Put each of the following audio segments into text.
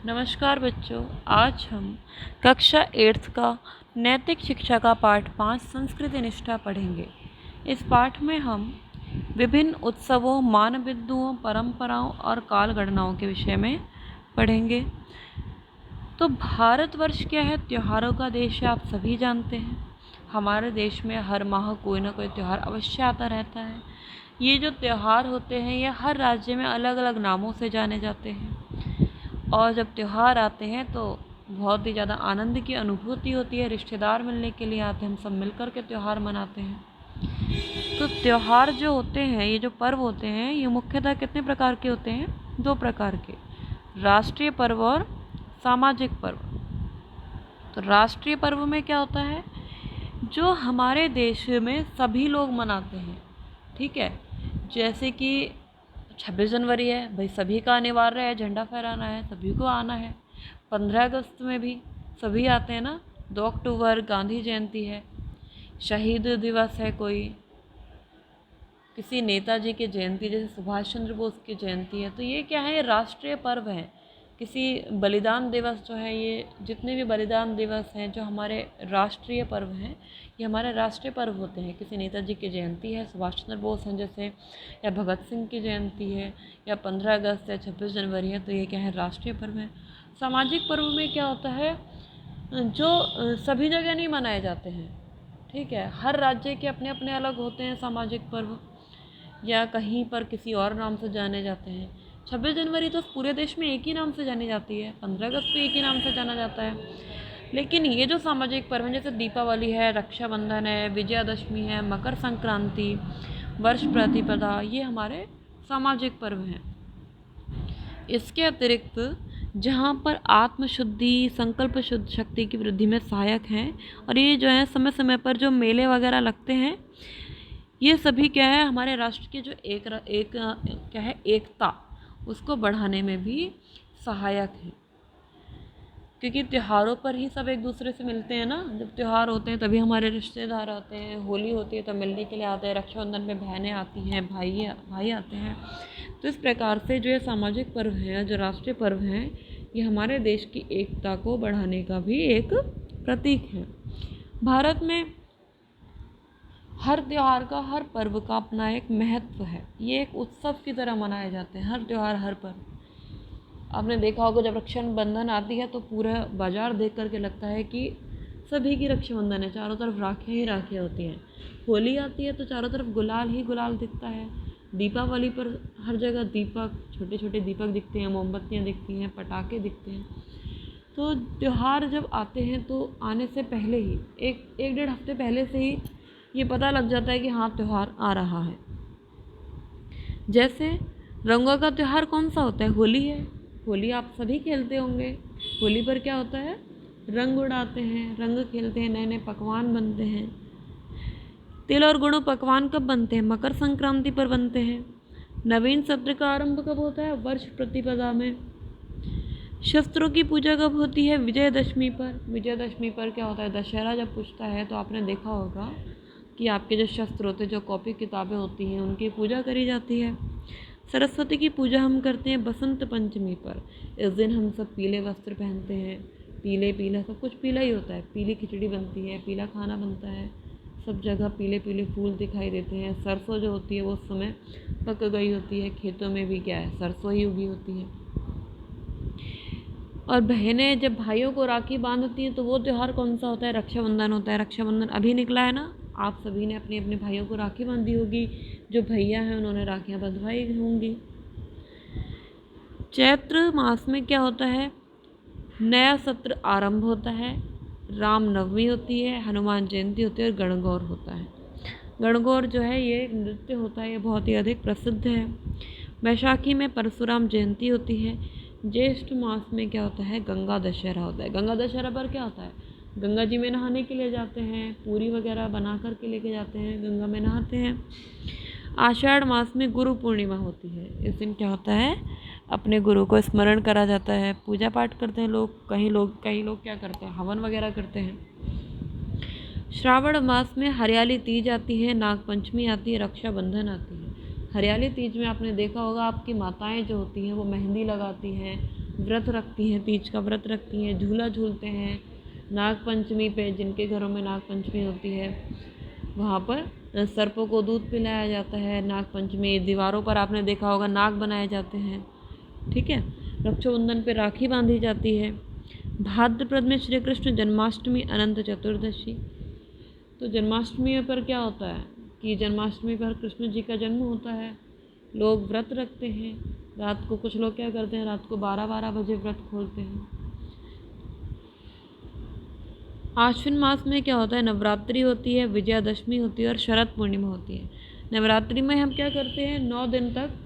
नमस्कार बच्चों। आज हम कक्षा 8th का नैतिक शिक्षा का पाठ 5 संस्कृति निष्ठा पढ़ेंगे। इस पाठ में हम विभिन्न उत्सवों, मानबिंदुओं, परंपराओं और काल गणनाओं के विषय में पढ़ेंगे। तो भारतवर्ष क्या है? त्योहारों का देश है, आप सभी जानते हैं। हमारे देश में हर माह कोई ना कोई त्यौहार अवश्य आता रहता है। ये जो त्यौहार होते हैं ये हर राज्य में अलग अलग नामों से जाने जाते हैं, और जब त्यौहार आते हैं तो बहुत ही ज़्यादा आनंद की अनुभूति होती है। रिश्तेदार मिलने के लिए आते हैं, हम सब मिलकर के त्यौहार मनाते हैं। तो त्यौहार जो होते हैं, ये जो पर्व होते हैं, ये मुख्यतः कितने प्रकार के होते हैं? 2 प्रकार के, राष्ट्रीय पर्व और सामाजिक पर्व। तो राष्ट्रीय पर्व में क्या होता है? जो हमारे देश में सभी लोग मनाते हैं, ठीक है। जैसे कि 26 जनवरी है, भाई सभी का अनिवार्य है, झंडा फहराना है, सभी को आना है। 15 अगस्त में भी सभी आते हैं ना। 2 अक्टूबर गांधी जयंती है, शहीद दिवस है, कोई किसी नेताजी की जयंती जैसे सुभाष चंद्र बोस की जयंती है। तो ये क्या है? राष्ट्रीय पर्व है। किसी बलिदान दिवस जो है, ये जितने भी बलिदान दिवस हैं जो हमारे राष्ट्रीय पर्व हैं, ये हमारे राष्ट्रीय पर्व होते हैं। किसी नेताजी की जयंती है, सुभाष चंद्र बोस हैं जैसे, या भगत सिंह की जयंती है, या 15 अगस्त या 26 जनवरी है, तो ये क्या है? राष्ट्रीय पर्व है। सामाजिक पर्व में क्या होता है? जो सभी जगह नहीं मनाए जाते हैं, ठीक है। हर राज्य के अपने अपने अलग होते हैं सामाजिक पर्व, या कहीं पर किसी और नाम से जाने जाते हैं। 26 जनवरी तो पूरे देश में एक ही नाम से जानी जाती है, 15 अगस्त भी एक ही नाम से जाना जाता है। लेकिन ये जो सामाजिक पर्व हैं, जैसे दीपावली है, रक्षाबंधन है, विजयादशमी है, मकर संक्रांति, वर्ष प्रतिपदा, ये हमारे सामाजिक पर्व हैं। इसके अतिरिक्त जहाँ पर आत्मशुद्धि, संकल्प शुद्ध शक्ति की वृद्धि में सहायक हैं, और ये जो है समय समय पर जो मेले वगैरह लगते हैं, ये सभी क्या है? हमारे राष्ट्र की जो क्या है, एकता, उसको बढ़ाने में भी सहायक है। क्योंकि त्योहारों पर ही सब एक दूसरे से मिलते हैं ना। जब त्यौहार होते हैं तभी हमारे रिश्तेदार आते हैं। होली होती है तब मिलने के लिए आते हैं, रक्षाबंधन में बहनें आती हैं, भाई आते हैं। तो इस प्रकार से जो ये सामाजिक पर्व हैं, जो राष्ट्रीय पर्व हैं, ये हमारे देश की एकता को बढ़ाने का भी एक प्रतीक है। भारत में हर त्यौहार का, हर पर्व का अपना एक महत्व है। ये एक उत्सव की तरह मनाए जाते हैं हर त्यौहार, हर पर्व। आपने देखा होगा जब रक्षाबंधन आती है तो पूरा बाजार देख करके लगता है कि सभी की रक्षाबंधन है, चारों तरफ राखियाँ ही राखियाँ होती हैं। होली आती है तो चारों तरफ गुलाल ही गुलाल दिखता है। दीपावली पर हर जगह दीपक, छोटे छोटे दीपक दिखते हैं, मोमबत्तियाँ दिखती हैं, पटाखे दिखते हैं। तो त्यौहार जब आते हैं तो आने से पहले ही, एक 1-1.5 हफ्ते पहले से ही ये पता लग जाता है कि हाँ त्यौहार आ रहा है। जैसे रंगों का त्यौहार कौन सा होता है? होली है। होली आप सभी खेलते होंगे। होली पर क्या होता है? रंग उड़ाते हैं, रंग खेलते हैं, नए नए पकवान बनते हैं। तिल और गुड़ पकवान कब बनते हैं? मकर संक्रांति पर बनते हैं। नवीन सत्र का आरंभ कब होता है? वर्ष प्रतिपदा में। शस्त्रों की पूजा कब होती है? विजयदशमी पर। विजयदशमी पर क्या होता है? दशहरा जब पूछता है तो आपने देखा होगा कि आपके जो शस्त्र होते हैं, जो कॉपी किताबें होती हैं, उनकी पूजा करी जाती है। सरस्वती की पूजा हम करते हैं बसंत पंचमी पर। इस दिन हम सब पीले वस्त्र पहनते हैं, पीले पीला, सब कुछ पीला ही होता है। पीली खिचड़ी बनती है, पीला खाना बनता है, सब जगह पीले पीले फूल दिखाई देते हैं। सरसों जो होती है वो उस समय पक गई होती है, खेतों में भी क्या है, सरसों ही उगी होती है। और बहनें जब भाइयों को राखी बांधती हैं तो वो त्यौहार कौन सा होता है? रक्षाबंधन होता है। रक्षाबंधन अभी निकला है ना, आप सभी ने अपने अपने भाइयों को राखी बांधी होगी। जो भैया हैं उन्होंने राखियाँ बंधवाई होंगी। चैत्र मास में क्या होता है? नया सत्र आरंभ होता है, रामनवमी होती है, हनुमान जयंती होती है, और गणगौर होता है। गणगौर जो है ये एक नृत्य होता है, ये बहुत ही अधिक प्रसिद्ध है। वैशाखी में परशुराम जयंती होती है। ज्येष्ठ मास में क्या होता है? गंगा दशहरा होता है। गंगा दशहरा पर क्या होता है? गंगा जी में नहाने के लिए जाते हैं, पूरी वगैरह बना कर के लेके जाते हैं, गंगा में नहाते हैं। आषाढ़ मास में गुरु पूर्णिमा होती है। इस दिन क्या होता है? अपने गुरु को स्मरण करा जाता है, पूजा पाठ करते हैं लोग। कई लोग क्या करते हैं? हवन वगैरह करते हैं। श्रावण मास में हरियाली तीज आती है, नाग पंचमी आती है, रक्षाबंधन आती है। हरियाली तीज में आपने देखा होगा आपकी माताएं जो होती हैं वो मेहंदी लगाती हैं, व्रत रखती हैं, तीज का व्रत रखती हैं, झूला झूलते हैं। नाग पंचमी पे जिनके घरों में नाग पंचमी होती है वहाँ पर सर्पों को दूध पिलाया जाता है। नाग पंचमी दीवारों पर आपने देखा होगा नाग बनाए जाते हैं, ठीक है। रक्षाबंधन पे राखी बांधी जाती है। भाद्रपद में श्री कृष्ण जन्माष्टमी, अनंत चतुर्दशी। तो जन्माष्टमी पर क्या होता है कि जन्माष्टमी पर कृष्ण जी का जन्म होता है। लोग व्रत रखते हैं। रात को कुछ लोग क्या करते हैं, रात को 12-12 बजे व्रत खोलते हैं। आश्विन मास में क्या होता है, नवरात्रि होती है, विजयादशमी होती है और शरद पूर्णिमा होती है। नवरात्रि में हम क्या करते हैं, 9 दिन तक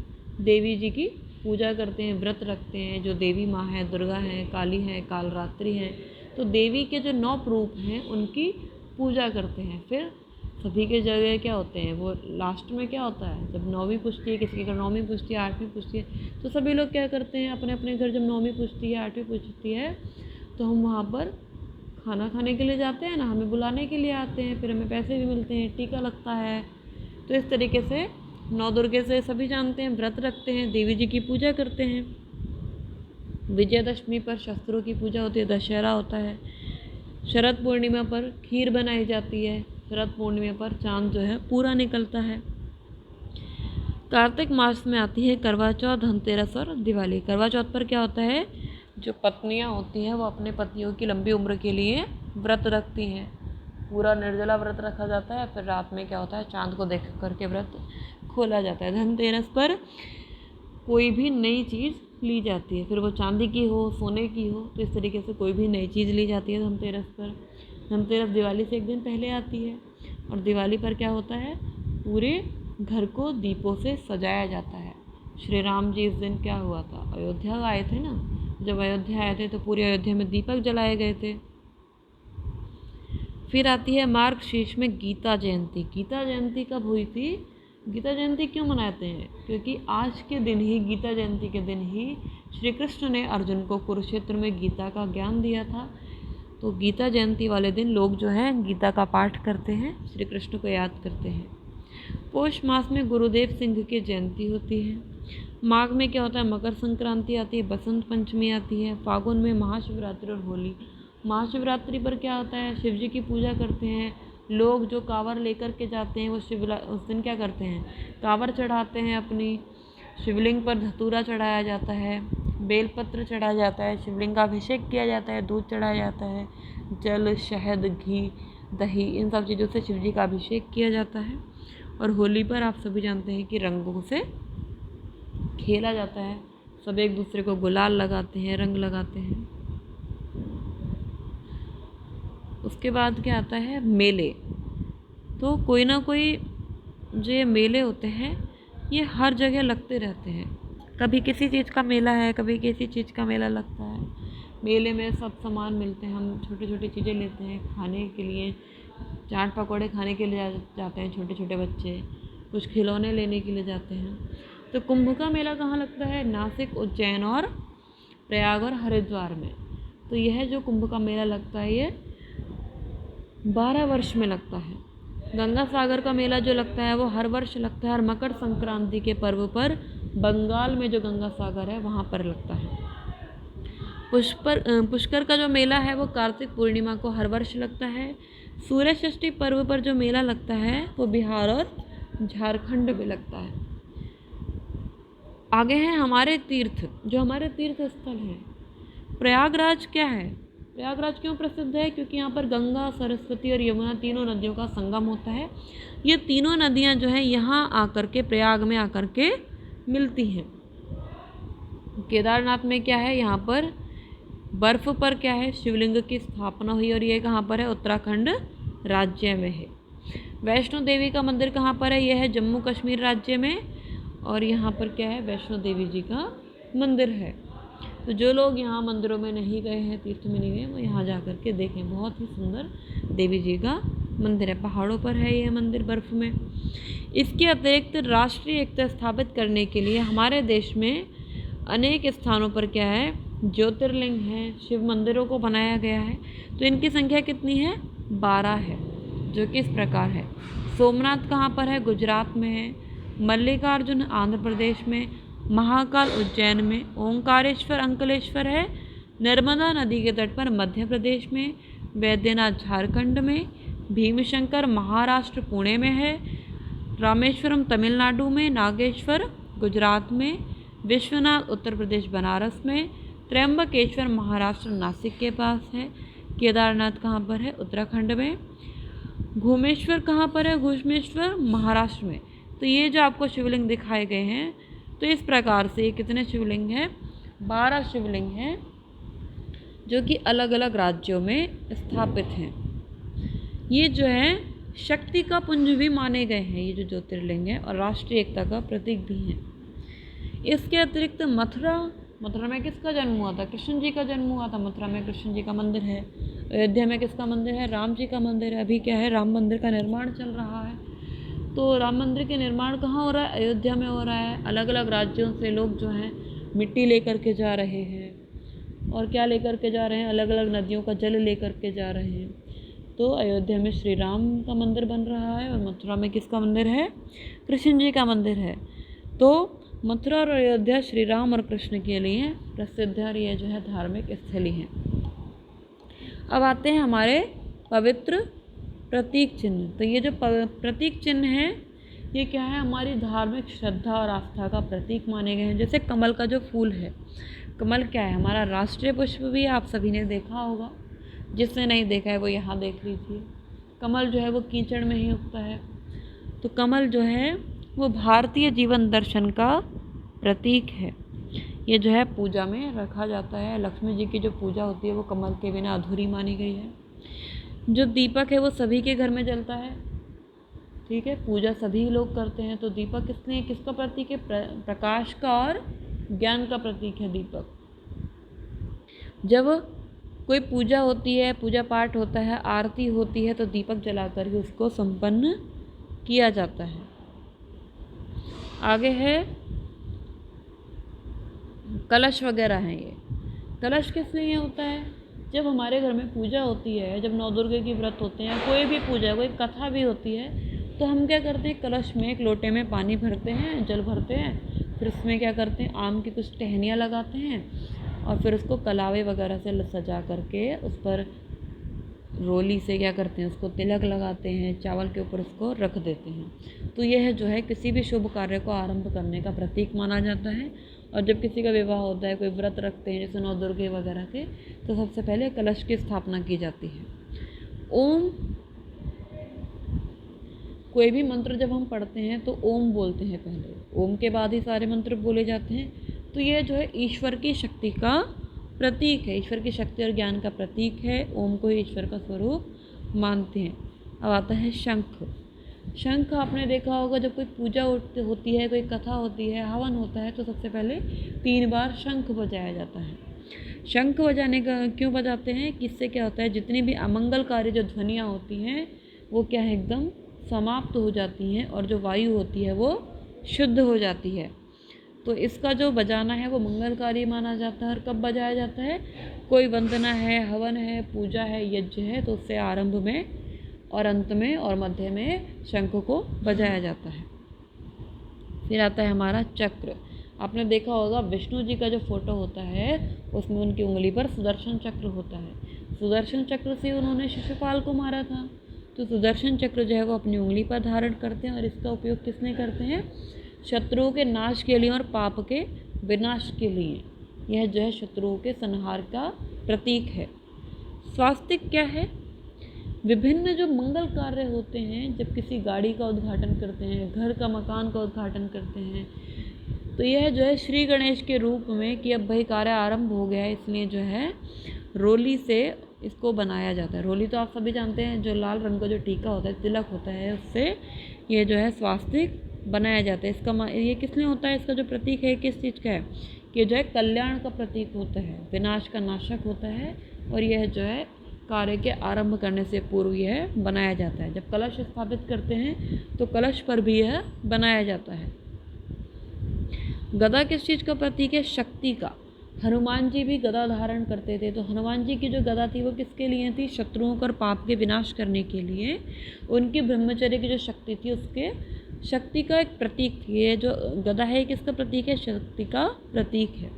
देवी जी की पूजा करते हैं, व्रत रखते हैं। जो देवी माँ है, दुर्गा है, काली है, कालरात्रि है, तो देवी के जो 9 रूप हैं उनकी पूजा करते हैं। फिर सभी के जगह क्या होते हैं, वो लास्ट में क्या होता है, जब 9वीं पुजती है, किसी के घर 9वीं पुजती है, 8वीं पुजती है, तो सभी लोग क्या करते हैं, अपने अपने घर जब 9वीं पुजती है, 8वीं पुजती है, तो हम वहाँ पर खाना खाने के लिए जाते हैं ना, हमें बुलाने के लिए आते हैं, फिर हमें पैसे भी मिलते हैं, टीका लगता है। तो इस तरीके से 9 दुर्गे से सभी जानते हैं, व्रत रखते हैं, देवी जी की पूजा करते हैं। विजयादशमी पर शस्त्रों की पूजा होती है, दशहरा होता है। शरद पूर्णिमा पर खीर बनाई जाती है। शरद पूर्णिमा पर चांद जो है पूरा निकलता है। कार्तिक मास में आती है करवा चौथ, धनतेरस और दिवाली। करवा चौथ पर क्या होता है, जो पत्नियां होती हैं वो अपने पतियों की लंबी उम्र के लिए व्रत रखती हैं। पूरा निर्जला व्रत रखा जाता है। फिर रात में क्या होता है, चांद को देख करके व्रत खोला जाता है। धनतेरस पर कोई भी नई चीज़ ली जाती है, फिर वो चांदी की हो, सोने की हो, तो इस तरीके से कोई भी नई चीज़ ली जाती है धनतेरस पर। धनतेरस दिवाली से एक दिन पहले आती है। और दिवाली पर क्या होता है, पूरे घर को दीपों से सजाया जाता है। श्री राम जी इस दिन क्या हुआ था, अयोध्या आए थे ना, जब अयोध्या आए थे तो पूरी अयोध्या में दीपक जलाए गए थे। फिर आती है मार्गशीर्ष में गीता जयंती। गीता जयंती कब हुई थी, गीता जयंती क्यों मनाते हैं, क्योंकि आज के दिन ही, गीता जयंती के दिन ही श्री कृष्ण ने अर्जुन को कुरुक्षेत्र में गीता का ज्ञान दिया था। तो गीता जयंती वाले दिन लोग जो है गीता का पाठ करते हैं, श्री कृष्ण को याद करते हैं। पौष मास में गुरुदेव सिंह की जयंती होती है। माघ में क्या होता है, मकर संक्रांति आती है, बसंत पंचमी आती है। फागुन में महाशिवरात्रि और होली। महाशिवरात्रि पर क्या होता है, शिव जी की पूजा करते हैं लोग। जो कांवर लेकर के जाते हैं वो उस दिन क्या करते हैं, कांवर चढ़ाते हैं अपनी। शिवलिंग पर धतूरा चढ़ाया जाता है, बेलपत्र चढ़ाया जाता है, शिवलिंग का अभिषेक किया जाता है, दूध चढ़ाया जाता है, जल, शहद, घी, दही, इन सब चीज़ों से शिव जी का अभिषेक किया जाता है। और होली पर आप सभी जानते हैं कि रंगों से खेला जाता है। सब एक दूसरे को गुलाल लगाते हैं, रंग लगाते हैं। उसके बाद क्या आता है, मेले। तो कोई ना कोई जो ये मेले होते हैं ये हर जगह लगते रहते हैं। कभी किसी चीज़ का मेला है, कभी किसी चीज़ का मेला लगता है। मेले में सब सामान मिलते हैं, हम छोटी छोटी चीज़ें लेते हैं खाने के लिए। चाट पकौड़े खाने के लिए जाते हैं छोटे छोटे बच्चे, कुछ खिलौने लेने के लिए जाते हैं। तो कुंभ का मेला कहाँ लगता है, नासिक, उज्जैन और प्रयाग और हरिद्वार में। तो यह जो कुंभ का मेला लगता है ये 12 वर्ष में लगता है। गंगा सागर का मेला जो लगता है वो हर वर्ष लगता है, और मकर संक्रांति के पर्व पर बंगाल में जो गंगा सागर है वहाँ पर लगता है। पुष्कर का जो मेला है वो कार्तिक पूर्णिमा को हर वर्ष लगता है। सूर्य षष्ठी पर्व पर जो मेला लगता है वो बिहार और झारखंड में लगता है। आगे हैं हमारे तीर्थ, जो हमारे तीर्थ स्थल हैं। प्रयागराज क्या है, प्रयागराज क्यों प्रसिद्ध है, क्योंकि यहाँ पर गंगा, सरस्वती और यमुना तीनों नदियों का संगम होता है। ये तीनों नदियाँ जो हैं यहाँ आकर के, प्रयाग में आकर के मिलती हैं। केदारनाथ में क्या है, यहाँ पर बर्फ़ पर क्या है, शिवलिंग की स्थापना हुई, और ये कहाँ पर है, उत्तराखंड राज्य में है। वैष्णो देवी का मंदिर कहाँ पर है, यह है जम्मू कश्मीर राज्य में, और यहाँ पर क्या है, वैष्णो देवी जी का मंदिर है। तो जो लोग यहाँ मंदिरों में नहीं गए हैं, तीर्थ में नहीं गए, वो यहाँ जा कर के देखें। बहुत ही सुंदर देवी जी का मंदिर है, पहाड़ों पर है यह मंदिर, बर्फ़ में। इसके अतिरिक्त राष्ट्रीय एकता स्थापित करने के लिए हमारे देश में अनेक स्थानों पर क्या है, ज्योतिर्लिंग है, शिव मंदिरों को बनाया गया है। तो इनकी संख्या कितनी है, 12 है, जो कि इस प्रकार है। सोमनाथ कहाँ पर है, गुजरात में है। मल्लिकार्जुन आंध्र प्रदेश में। महाकाल उज्जैन में, ओंकारेश्वर अंकलेश्वर है नर्मदा नदी के तट पर मध्य प्रदेश में, वैद्यनाथ झारखंड में, भीमशंकर महाराष्ट्र पुणे में है, रामेश्वरम तमिलनाडु में, नागेश्वर गुजरात में, विश्वनाथ उत्तर प्रदेश बनारस में, त्र्यंबकेश्वर महाराष्ट्र नासिक के पास है, केदारनाथ कहाँ पर है? उत्तराखंड में, घूमेश्वर कहाँ पर है? घूमेश्वर महाराष्ट्र में। तो ये जो आपको शिवलिंग दिखाए गए हैं, तो इस प्रकार से कितने शिवलिंग हैं? 12 शिवलिंग हैं जो कि अलग अलग राज्यों में स्थापित हैं। ये जो है शक्ति का पुंज भी माने गए हैं ये जो ज्योतिर्लिंग है, और राष्ट्रीय एकता का प्रतीक भी हैं। इसके अतिरिक्त मथुरा में किसका जन्म हुआ था? कृष्ण जी का जन्म हुआ था। मथुरा में कृष्ण जी का मंदिर है। अयोध्या में किसका मंदिर है? राम जी का मंदिर है। अभी क्या है? राम मंदिर का निर्माण चल रहा है। तो राम मंदिर के निर्माण कहाँ हो रहा है? अयोध्या में हो रहा है। अलग अलग राज्यों से लोग जो हैं मिट्टी लेकर के जा रहे हैं, और क्या लेकर के जा रहे हैं? अलग अलग नदियों का जल लेकर के जा रहे हैं। तो अयोध्या में श्री राम का मंदिर बन रहा है, और मथुरा में किसका मंदिर है? कृष्ण जी का मंदिर है। तो मथुरा और अयोध्या श्री राम और कृष्ण के लिए प्रसिद्ध है, और ये जो है धार्मिक स्थली हैं। अब आते हैं हमारे पवित्र प्रतीक चिन्ह। तो ये जो प्रतीक चिन्ह है, ये क्या है? हमारी धार्मिक श्रद्धा और आस्था का प्रतीक माने गए हैं। जैसे कमल का जो फूल है, कमल क्या है? हमारा राष्ट्रीय पुष्प भी है, आप सभी ने देखा होगा। जिसने नहीं देखा है वो यहाँ देख लीजिए। कमल जो है वो कीचड़ में ही उगता है। तो कमल जो है वो भारतीय जीवन दर्शन का प्रतीक है। ये जो है पूजा में रखा जाता है। लक्ष्मी जी की जो पूजा होती है वो कमल के बिना अधूरी मानी गई है। जो दीपक है वो सभी के घर में जलता है, ठीक है, पूजा सभी लोग करते हैं। तो दीपक किसका प्रतीक है? प्रकाश का और ज्ञान का प्रतीक है दीपक। जब कोई पूजा होती है, पूजा पाठ होता है, आरती होती है, तो दीपक जलाकर ही उसको संपन्न किया जाता है। आगे है कलश वगैरह हैं। ये कलश किस लिए होता है? जब हमारे घर में पूजा होती है, जब नवदुर्गे की व्रत होते हैं, कोई भी पूजा, कोई कथा भी होती है, तो हम क्या करते हैं? कलश में एक लोटे में पानी भरते हैं, जल भरते हैं, फिर उसमें क्या करते हैं? आम की कुछ टहनियाँ लगाते हैं, और फिर उसको कलावे वगैरह से सजा करके उस पर रोली से क्या करते हैं? उसको तिलक लगाते हैं, चावल के ऊपर उसको रख देते हैं। तो यह जो है किसी भी शुभ कार्य को आरंभ करने का प्रतीक माना जाता है। और जब किसी का विवाह होता है, कोई व्रत रखते हैं जैसे नवदुर्गे वगैरह के, तो सबसे पहले कलश की स्थापना की जाती है। ओम, कोई भी मंत्र जब हम पढ़ते हैं तो ओम बोलते हैं पहले, ओम के बाद ही सारे मंत्र बोले जाते हैं। तो ये जो है ईश्वर की शक्ति का प्रतीक है, ईश्वर की शक्ति और ज्ञान का प्रतीक है। ओम को ही ईश्वर का स्वरूप मानते हैं। अब आता है शंख। शंख आपने देखा होगा, जब कोई पूजा होती है, कोई कथा होती है, हवन होता है, तो सबसे पहले 3 बार शंख बजाया जाता है। शंख बजाने का क्यों बजाते हैं? कि इससे क्या होता है? जितनी भी अमंगलकारी जो ध्वनियाँ होती हैं वो क्या है? एकदम समाप्त हो जाती हैं, और जो वायु होती है वो शुद्ध हो जाती है। तो इसका जो बजाना है वो मंगलकारी माना जाता है। और कब बजाया जाता है? कोई वंदना है, हवन है, पूजा है, यज्ञ है, तो उससे आरंभ में और अंत में और मध्य में शंख को बजाया जाता है। फिर आता है हमारा चक्र। आपने देखा होगा विष्णु जी का जो फोटो होता है उसमें उनकी उंगली पर सुदर्शन चक्र होता है। सुदर्शन चक्र से उन्होंने शिशुपाल को मारा था। तो सुदर्शन चक्र जो है वो अपनी उंगली पर धारण करते हैं, और इसका उपयोग किसने करते हैं? शत्रुओं के नाश के लिए और पाप के विनाश के लिए। यह जो है शत्रुओं के संहार का प्रतीक है। स्वास्तिक क्या है? विभिन्न जो मंगल कार्य होते हैं, जब किसी गाड़ी का उद्घाटन करते हैं, घर का, मकान का उद्घाटन करते हैं, तो यह जो है श्री गणेश के रूप में कि अब भाई कार्य आरंभ हो गया है, इसलिए जो है रोली से इसको बनाया जाता है। रोली तो आप सभी जानते हैं, जो लाल रंग का जो टीका होता है, तिलक होता है, उससे ये जो है स्वास्तिक बनाया जाता है। इसका ये किस लिए होता है? इसका जो प्रतीक है किस चीज़ का है? कि जो है कल्याण का प्रतीक होता है, विनाश का नाशक होता है, और यह जो है कार्य के आरंभ करने से पूर्व यह बनाया जाता है। जब कलश स्थापित करते हैं तो कलश पर भी यह बनाया जाता है। गदा किस चीज़ का प्रतीक है? शक्ति का। हनुमान जी भी गदा धारण करते थे। तो हनुमान जी की जो गदा थी वो किसके लिए थी? शत्रुओं और पाप के विनाश करने के लिए। उनकी ब्रह्मचर्य की जो शक्ति थी उसके शक्ति का एक प्रतीक थी। ये जो गदा है किसका प्रतीक है? शक्ति का प्रतीक है।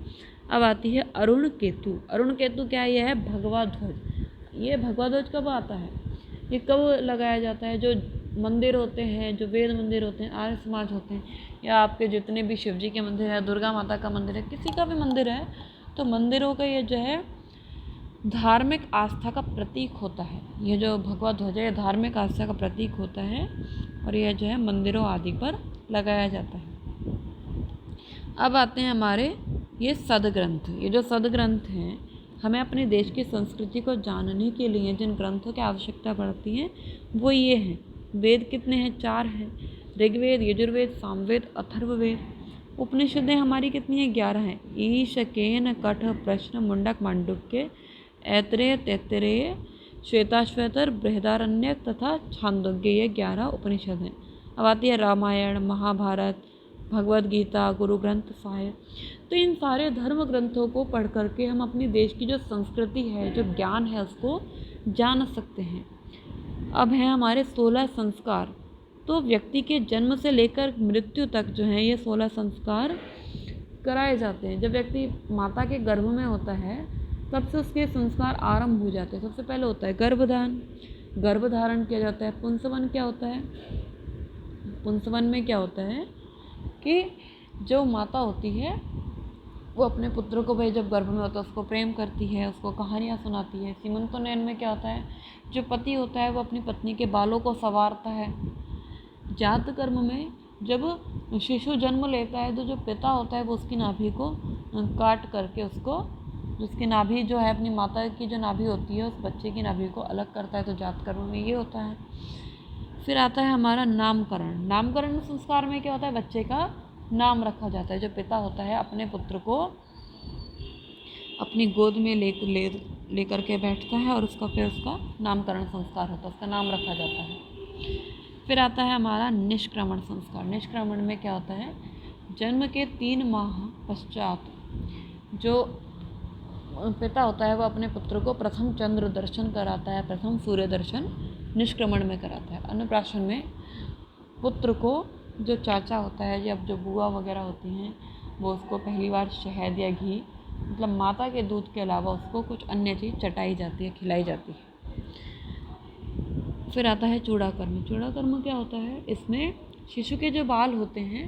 अब आती है अरुण केतु। अरुण केतु क्या है? यह है भगवा ध्वज। ये भगवा ध्वज कब आता है? ये कब लगाया जाता है? जो मंदिर होते हैं, जो वेद मंदिर होते हैं, आर्य समाज होते हैं, या आपके जितने भी शिव जी के मंदिर है, दुर्गा माता का मंदिर है, किसी का भी मंदिर है, तो मंदिरों का ये जो है धार्मिक आस्था का प्रतीक होता है। ये जो भगवा ध्वज है धार्मिक आस्था का प्रतीक होता है और यह जो है मंदिरों आदि पर लगाया जाता है। अब आते हैं हमारे ये सदग्रंथ। ये जो सदग्रंथ हैं, हमें अपने देश की संस्कृति को जानने के लिए जिन ग्रंथों की आवश्यकता पड़ती है वो ये हैं। वेद कितने हैं? 4 हैं। ऋग्वेद, यजुर्वेद, सामवेद, अथर्ववेद। उपनिषदें हमारी कितनी हैं? 11 हैं। ईश, केन, कठ, प्रश्न, मुंडक, मांडुक्य, ऐतरेय, तैत्तरेय, श्वेताश्वतर, बृहदारण्यक तथा छांदोग्य। ये 11 उपनिषद हैं। अब आती है रामायण, महाभारत, भगवद गीता, गुरु ग्रंथ साहिब। तो इन सारे धर्म ग्रंथों को पढ़ करके हम अपने देश की जो संस्कृति है, जो ज्ञान है, उसको जान सकते हैं। अब हैं हमारे 16 संस्कार। तो व्यक्ति के जन्म से लेकर मृत्यु तक जो है ये 16 संस्कार कराए जाते हैं। जब व्यक्ति माता के गर्भ में होता है तब से उसके संस्कार आरंभ हो जाते हैं। सबसे पहले होता है गर्भधान, गर्भधारण किया जाता है। पुंसवन क्या होता है? पुंसवन में क्या होता है कि जो माता होती है वो अपने पुत्र को भाई जब गर्भ में होता है उसको प्रेम करती है, उसको कहानियाँ सुनाती है। सीमंतोनयन में क्या होता है? जो पति होता है वो अपनी पत्नी के बालों को संवारता है। जात कर्म में जब शिशु जन्म लेता है तो जो पिता होता है वो उसकी नाभि को काट करके उसको, जिसकी नाभि जो है अपनी माता की जो नाभि होती है उस बच्चे की नाभि को अलग करता है। तो जात कर्म में ये होता है। फिर आता है हमारा नामकरण। नामकरण संस्कार में क्या होता है? बच्चे का नाम रखा जाता है। जो पिता होता है अपने पुत्र को अपनी गोद में ले करके बैठता है और फिर उसका नामकरण संस्कार होता है, उसका नाम रखा जाता है। फिर आता है हमारा निष्क्रमण संस्कार। निष्क्रमण में क्या होता है? जन्म के 3 माह पश्चात जो पिता होता है वो अपने पुत्र को प्रथम चंद्र दर्शन कराता है, प्रथम सूर्य दर्शन निष्क्रमण में कराता है। अन्नप्राशन में पुत्र को जो चाचा होता है या जो बुआ वगैरह होती हैं वो उसको पहली बार शहद या घी, मतलब माता के दूध के अलावा उसको कुछ अन्य चीज़ चटाई जाती है, खिलाई जाती है। फिर आता है चूड़ाकर्म। चूड़ाकर्म क्या होता है? इसमें शिशु के जो बाल होते हैं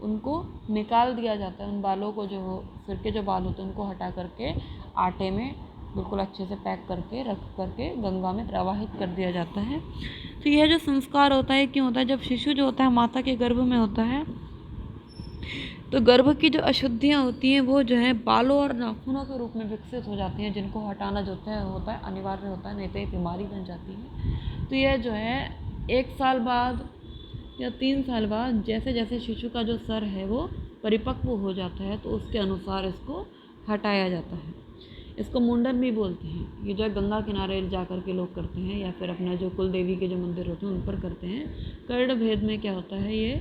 उनको निकाल दिया जाता है। उन बालों को जो सिर के जो बाल होते हैं उनको हटा करके आटे में बिल्कुल अच्छे से पैक करके रख करके गंगा में प्रवाहित कर दिया जाता है। तो यह जो संस्कार होता है क्यों होता है? जब शिशु जो होता है माता के गर्भ में होता है तो गर्भ की जो अशुद्धियाँ होती हैं वो जो है बालों और नाखूनों के रूप में विकसित हो जाती हैं, जिनको हटाना जो होता है अनिवार्य होता है, नहीं तो ये बीमारी बन जाती है। तो यह जो है 1 साल बाद या 3 साल बाद जैसे जैसे शिशु का जो सर है वो परिपक्व हो जाता है तो उसके अनुसार इसको हटाया जाता है। इसको मुंडन भी बोलते हैं। ये जो है गंगा किनारे जा कर के लोग करते हैं या फिर अपना जो कुल देवी के जो मंदिर होते हैं उन पर करते हैं। कर्ण भेद में क्या होता है? ये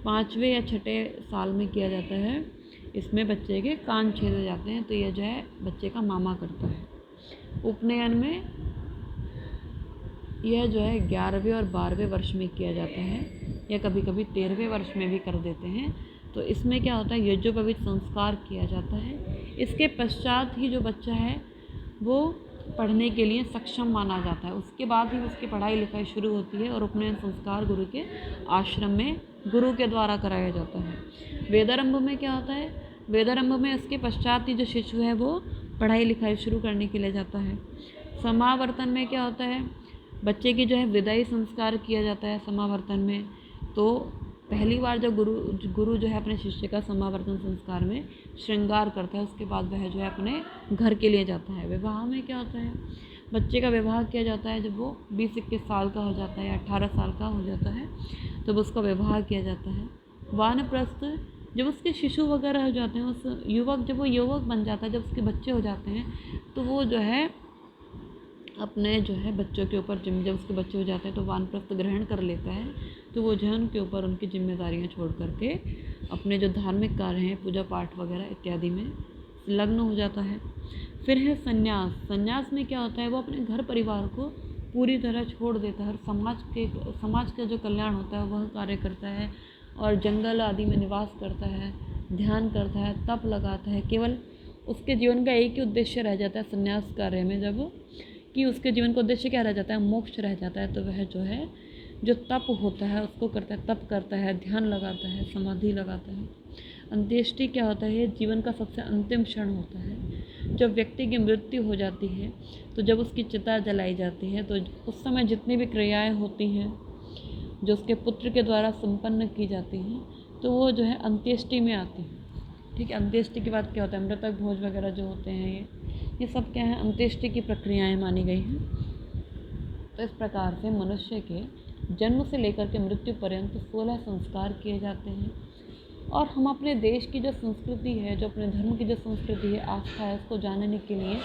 5वें या 6ठे साल में किया जाता है। इसमें बच्चे के कान छेदे जाते हैं तो ये जो है बच्चे का मामा करता है। उपनयन में यह जो है 11वें और 12वें वर्ष में किया जाता है या कभी कभी 13वें वर्ष में भी कर देते हैं। तो इसमें क्या होता है? यज्ञोपवीत संस्कार किया जाता है। इसके पश्चात ही जो बच्चा है वो पढ़ने के लिए सक्षम माना जाता है। उसके बाद ही उसकी पढ़ाई लिखाई शुरू होती है और उपनयन संस्कार गुरु के आश्रम में गुरु के द्वारा कराया जाता है। वेदारंभ में क्या होता है? वेदारंभ में इसके पश्चात ही जो शिशु है वो पढ़ाई लिखाई शुरू करने के लिए जाता है। समावर्तन में क्या होता है? बच्चे की जो है विदाई संस्कार किया जाता है समावर्तन में। तो पहली बार जब गुरु जो है अपने शिष्य का समावर्तन संस्कार में श्रृंगार करता है उसके बाद वह जो है अपने घर के लिए जाता है। विवाह में क्या होता है? बच्चे का विवाह किया जाता है जब वो 20-21 साल का हो जाता है या 18 साल का हो जाता है तब उसका विवाह किया जाता है। वानप्रस्थ जब उसके शिशु वगैरह हो जाते हैं, उस युवक जब वो युवक बन जाता है, जब उसके बच्चे हो जाते हैं तो वो जो है अपने जो है बच्चों के ऊपर जब उसके बच्चे हो जाते हैं तो वानप्रस्थ ग्रहण कर लेता है। तो वो जो है उनके ऊपर उनकी जिम्मेदारियां छोड़ करके अपने जो धार्मिक कार्य हैं पूजा पाठ वगैरह इत्यादि में लग्न हो जाता है। फिर है संन्यास। संन्यास में क्या होता है? वो अपने घर परिवार को पूरी तरह छोड़ देता है और समाज का जो कल्याण होता है वह कार्य करता है और जंगल आदि में निवास करता है, ध्यान करता है, तप लगाता है। केवल उसके जीवन का एक ही उद्देश्य रह जाता है संन्यास कार्य में, जब कि उसके जीवन का उद्देश्य क्या रह जाता है, मोक्ष रह जाता है, तो वह जो है जो तप होता है उसको करता है, तप करता है, ध्यान लगाता है, समाधि लगाता है। अंत्येष्टि क्या होता है, जीवन का सबसे अंतिम क्षण होता है। जब व्यक्ति की मृत्यु हो जाती है तो जब उसकी चिता जलाई जाती है तो उस समय जितनी भी क्रियाएं होती हैं जो उसके पुत्र के द्वारा संपन्न की जाती हैं तो वो जो है अंत्येष्टि में आती है। ठीक है, अंत्येष्टि के बाद क्या होता है, मृतक भोज वगैरह जो होते हैं ये सब क्या है, अंत्येष्टि की प्रक्रियाएं मानी गई हैं। तो इस प्रकार से मनुष्य के जन्म से लेकर के मृत्यु पर्यंत 16 संस्कार किए जाते हैं। और हम अपने देश की जो संस्कृति है, जो अपने धर्म की जो संस्कृति है, आस्था है, उसको जानने के लिए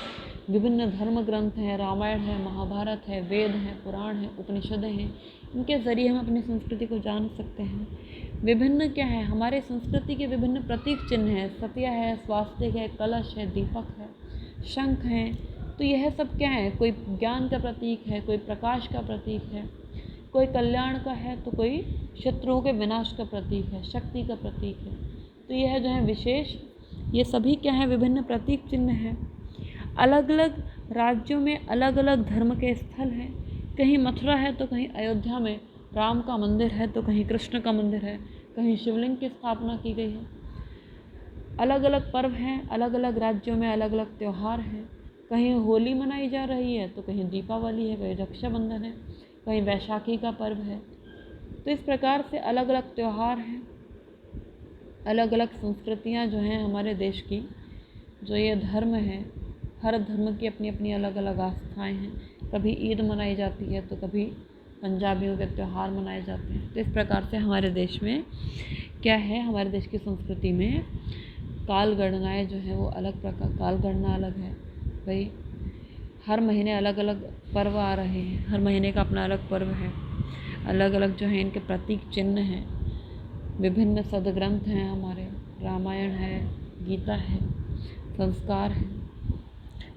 विभिन्न धर्म ग्रंथ हैं, रामायण है, महाभारत है, वेद हैं, पुराण हैं, उपनिषदें हैं, इनके ज़रिए हम अपनी संस्कृति को जान सकते हैं। विभिन्न क्या है, हमारे संस्कृति के विभिन्न प्रतीक चिन्ह हैं, सतिया है, स्वास्तिक है, कलश है, दीपक है, शंख है। तो यह सब क्या है, कोई ज्ञान का प्रतीक है, कोई प्रकाश का प्रतीक है, कोई कल्याण का है, तो कोई शत्रुओं के विनाश का प्रतीक है, शक्ति का प्रतीक है। तो यह जो है विशेष, ये सभी क्या है, विभिन्न प्रतीक चिन्ह हैं। अलग अलग राज्यों में अलग अलग धर्म के स्थल हैं। कहीं मथुरा है तो कहीं अयोध्या में राम का मंदिर है, तो कहीं कृष्ण का मंदिर है, कहीं शिवलिंग की स्थापना की गई है। अलग अलग पर्व हैं, अलग अलग राज्यों में अलग अलग त्यौहार हैं। कहीं होली मनाई जा रही है तो कहीं दीपावली है, कहीं रक्षाबंधन है, कहीं वैशाखी का पर्व है। तो इस प्रकार से अलग अलग त्यौहार हैं, अलग अलग संस्कृतियाँ जो हैं हमारे देश की, जो ये धर्म है, हर धर्म की अपनी अपनी अलग अलग आस्थाएं हैं। कभी ईद मनाई जाती है तो कभी पंजाबियों के त्यौहार मनाए जाते हैं। तो इस प्रकार से हमारे देश में क्या है, हमारे देश की संस्कृति में काल गणनाएँ जो है वो अलग प्रकार, काल गणना अलग है भाई। हर महीने अलग अलग पर्व आ रहे हैं, हर महीने का अपना अलग पर्व है, अलग अलग जो है इनके प्रतीक चिन्ह हैं। विभिन्न सदग्रंथ हैं हमारे, रामायण है, गीता है, संस्कार है।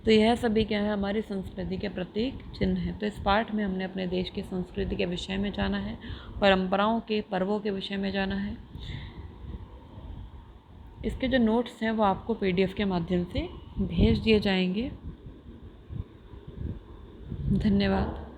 तो यह सभी क्या है, हमारी संस्कृति के प्रतीक चिन्ह हैं। तो इस पाठ में हमने अपने देश की संस्कृति के विषय में जाना है, परंपराओं के, पर्वों के विषय में जाना है। इसके जो नोट्स हैं वो आपको PDF के माध्यम से भेज दिए जाएंगे। धन्यवाद।